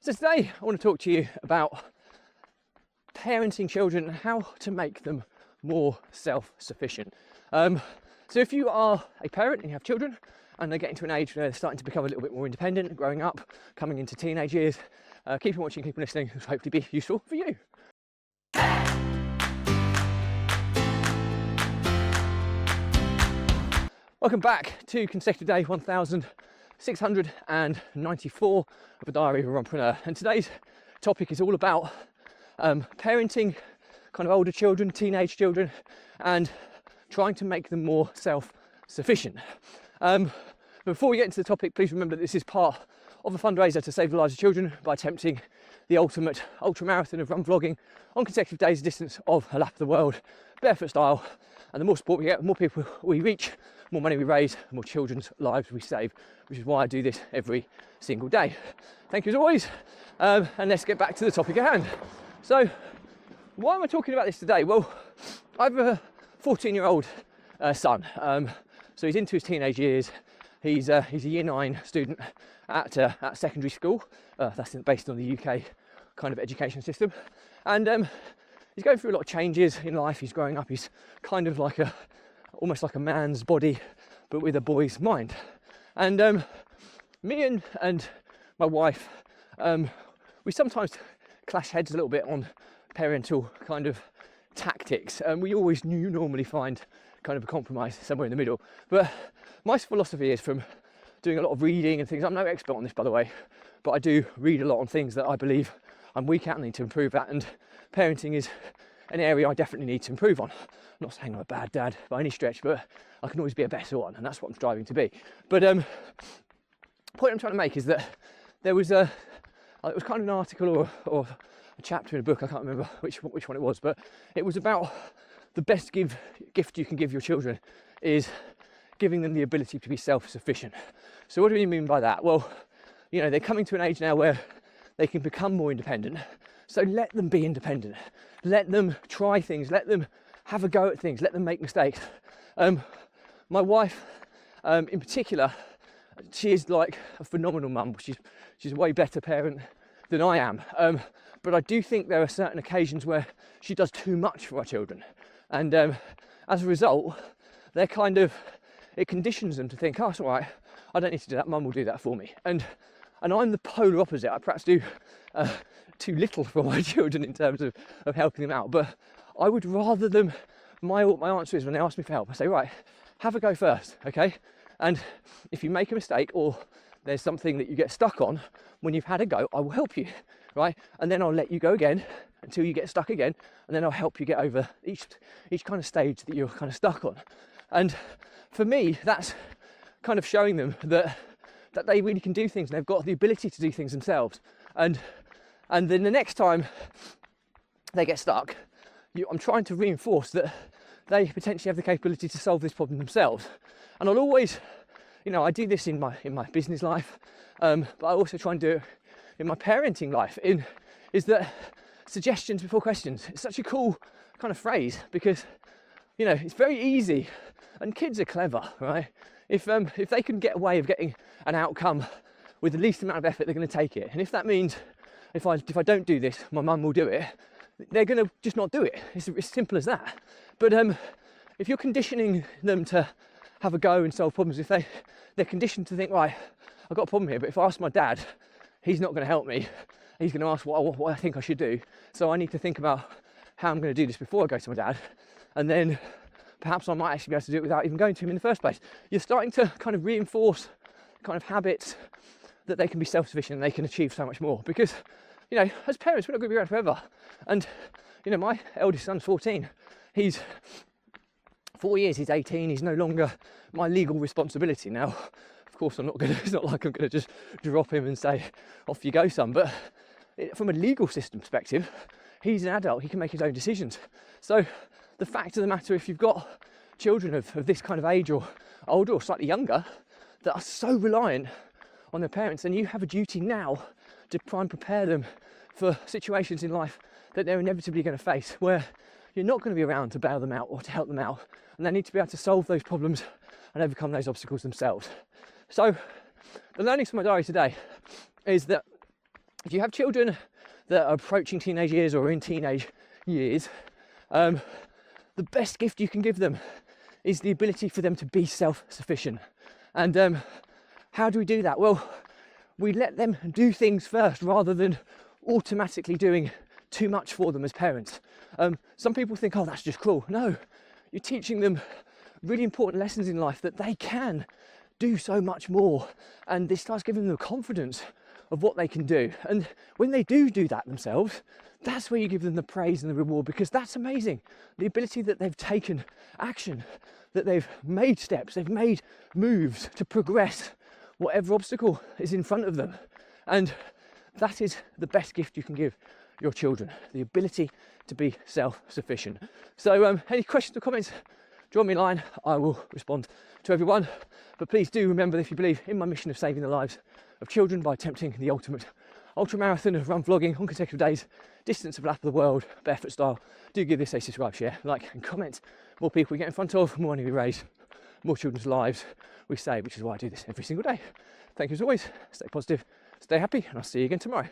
So today I want to talk to you about parenting children and how to make them more self-sufficient. So if you are a parent and you have children and they're getting to an age where they're starting to become a little bit more independent, growing up, coming into teenage years, keep on watching, keep on listening, which will hopefully be useful for you. Welcome back to consecutive day 1694 of the Diary of a Runpreneur, and today's topic is all about parenting kind of older children, teenage children, and trying to make them more self-sufficient. Before we get into the topic, please remember that this is part of a fundraiser to save the lives of children by attempting the ultimate ultra-marathon of run vlogging on consecutive days, distance of a lap of the world, barefoot style. And the more support we get, the more people we reach, more money we raise, the more children's lives we save, which is why I do this every single day. Thank you as always, and let's get back to the topic at hand. So, why am I talking about this today? Well, I have a 14-year-old son, so he's into his teenage years. He's a year 9 student at secondary school. That's based on the UK kind of education system, and he's going through a lot of changes in life. He's growing up. He's kind of like almost like a man's body, but with a boy's mind. And me and my wife, we sometimes clash heads a little bit on parental kind of tactics. We always normally find kind of a compromise somewhere in the middle. But my philosophy is, from doing a lot of reading and things, I'm no expert on this, by the way, but I do read a lot on things that I believe I'm weak at and need to improve at, and parenting is an area I definitely need to improve on. I'm not saying I'm a bad dad by any stretch, but I can always be a better one, and that's what I'm striving to be. But the point I'm trying to make is that there was it was kind of an article or a chapter in a book, I can't remember which one it was, but it was about the best gift you can give your children is giving them the ability to be self-sufficient. So what do you mean by that? Well, you know, they're coming to an age now where they can become more independent. So let them be independent. Let them try things. Let them have a go at things. Let them make mistakes. My wife, in particular, she is like a phenomenal mum. She's a way better parent than I am. But I do think there are certain occasions where she does too much for our children. And as a result, they're kind of, it conditions them to think, oh, it's all right, I don't need to do that, mum will do that for me. And I'm the polar opposite. I perhaps do too little for my children in terms of helping them out. But I would rather them, my answer is, when they ask me for help, I say, right, have a go first, okay? And if you make a mistake or there's something that you get stuck on, when you've had a go, I will help you, right? And then I'll let you go again until you get stuck again, and then I'll help you get over each kind of stage that you're kind of stuck on. And for me, that's kind of showing them that they really can do things, and they've got the ability to do things themselves. And then the next time they get stuck, I'm trying to reinforce that they potentially have the capability to solve this problem themselves. And I'll always, you know, I do this in my business life, but I also try and do it in my parenting life. Is that suggestions before questions? It's such a cool kind of phrase, because, you know, it's very easy, and kids are clever, right? If they can get a way of getting an outcome with the least amount of effort, they're going to take it. And if that means if I don't do this, my mum will do it, they're going to just not do it. It's as simple as that. But if you're conditioning them to have a go and solve problems, if they're conditioned to think, right, I've got a problem here, but if I ask my dad, he's not going to help me. He's going to ask what I think I should do. So I need to think about how I'm going to do this before I go to my dad. And then perhaps I might actually be able to do it without even going to him in the first place. You're starting to kind of reinforce kind of habits that they can be self-sufficient and they can achieve so much more. Because, you know, as parents, we're not going to be around forever. And, you know, my eldest son's 14. He's 4 years, he's 18. He's no longer my legal responsibility now. Of course, it's not like I'm going to just drop him and say, off you go, son. But from a legal system perspective, he's an adult. He can make his own decisions. So the fact of the matter, if you've got children of this kind of age or older or slightly younger that are so reliant on their parents, then you have a duty now to try and prepare them for situations in life that they're inevitably going to face, where you're not going to be around to bail them out or to help them out, and they need to be able to solve those problems and overcome those obstacles themselves. So the learnings from my diary today is that if you have children that are approaching teenage years or in teenage years, the best gift you can give them is the ability for them to be self-sufficient. And how do we do that? Well, we let them do things first rather than automatically doing too much for them as parents. Some people think, oh, that's just cruel. No, you're teaching them really important lessons in life that they can do so much more, and this starts giving them the confidence of what they can do. And when they do that themselves, that's where you give them the praise and the reward, because that's amazing. The ability that they've taken action, that they've made steps, they've made moves to progress whatever obstacle is in front of them. And that is the best gift you can give your children, the ability to be self-sufficient. So any questions or comments, drop me a line. I will respond to everyone. But please do remember that if you believe in my mission of saving the lives of children by attempting the ultimate ultra-marathon of run vlogging on consecutive days, distance of lap of the world, barefoot style, do give this a subscribe, share, like and comment. More people we get in front of, more money we raise, more children's lives we save, which is why I do this every single day. Thank you as always. Stay positive, stay happy, and I'll see you again tomorrow.